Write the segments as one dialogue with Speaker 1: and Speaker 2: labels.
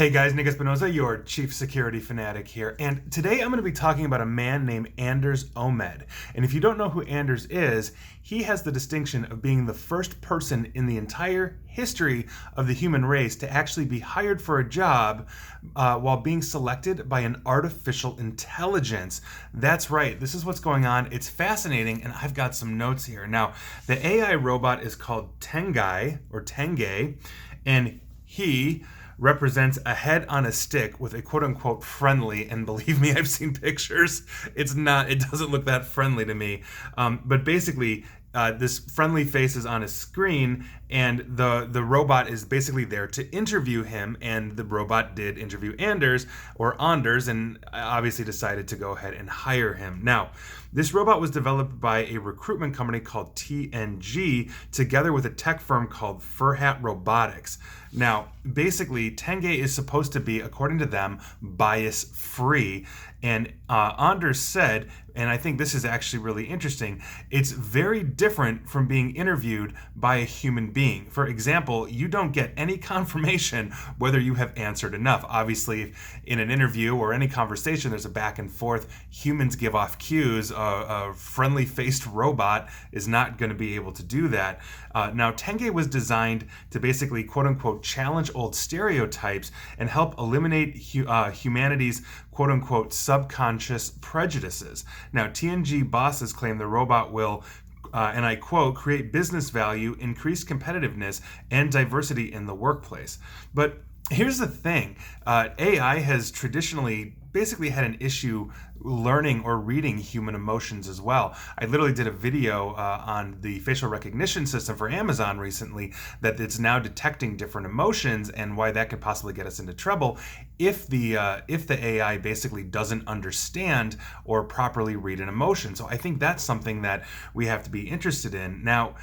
Speaker 1: Hey guys, Nick Espinoza, your chief security fanatic here, and today I'm going to be talking about a man named Anders Omed. And if you don't know who Anders is, he has the distinction of being the first person in the entire history of the human race to actually be hired for a job while being selected by an artificial intelligence. That's right, this is what's going on. It's fascinating, and I've got some notes here. Now, the AI robot is called Tengai, or Tenge, and he represents a head on a stick with a quote-unquote friendly, and believe me, I've seen pictures. It doesn't look that friendly to me. But basically, this friendly face is on a screen, and the robot is basically there to interview him, and the robot did interview Anders, and obviously decided to go ahead and hire him. Now, this robot was developed by a recruitment company called TNG, together with a tech firm called Furhat Robotics. Now, basically, Tenge is supposed to be, according to them, bias-free. And Anders said, and I think this is actually really interesting, it's very different from being interviewed by a human being. For example, you don't get any confirmation whether you have answered enough. Obviously, in an interview or any conversation, there's a back and forth. Humans give off cues. A friendly-faced robot is not going to be able to do that. Now, Tenge was designed to basically, quote-unquote, challenge old stereotypes and help eliminate humanity's, quote-unquote, subconscious prejudices. Now, TNG bosses claim the robot will, and I quote, create business value, increase competitiveness, and diversity in the workplace. But here's the thing. AI has traditionally basically had an issue learning or reading human emotions as well. I literally did a video on the facial recognition system for Amazon recently that it's now detecting different emotions and why that could possibly get us into trouble if the AI basically doesn't understand or properly read an emotion. So I think that's something that we have to be interested in. Now,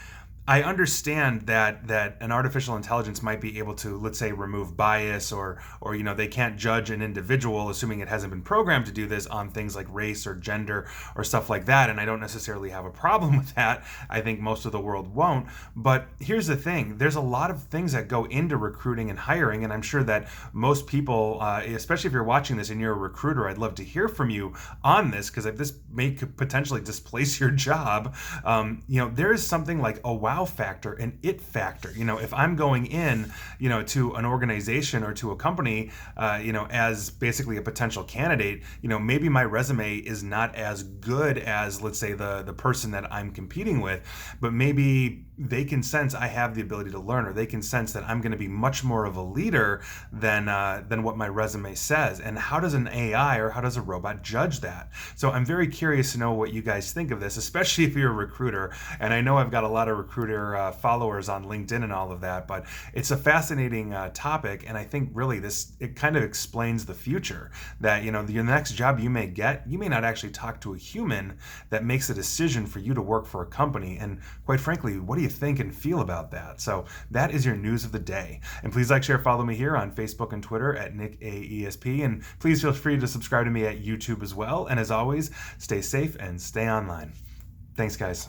Speaker 1: I understand that an artificial intelligence might be able to, let's say, remove bias or they can't judge an individual, assuming it hasn't been programmed to do this, on things like race or gender or stuff like that. And I don't necessarily have a problem with that. I think most of the world won't. But here's the thing. There's a lot of things that go into recruiting and hiring. And I'm sure that most people, especially if you're watching this and you're a recruiter, I'd love to hear from you on this, because if this may potentially displace your job, there is something like a wow factor, an it factor. If I'm going in, to an organization or to a company, as basically a potential candidate, maybe my resume is not as good as, let's say, the person that I'm competing with, but maybe they can sense I have the ability to learn, or they can sense that I'm going to be much more of a leader than what my resume says. And how does an AI or how does a robot judge that? So I'm very curious to know what you guys think of this, especially if you're a recruiter. And I know I've got a lot of recruiter followers on LinkedIn and all of that, but it's a fascinating topic. And I think really it kind of explains the future, that, the next job you may get, you may not actually talk to a human that makes a decision for you to work for a company. And quite frankly, what do you think and feel about that? So that is your news of the day. And please like, share, follow me here on Facebook and Twitter at NickAESP. And please feel free to subscribe to me at YouTube as well. And as always, stay safe and stay online. Thanks, guys.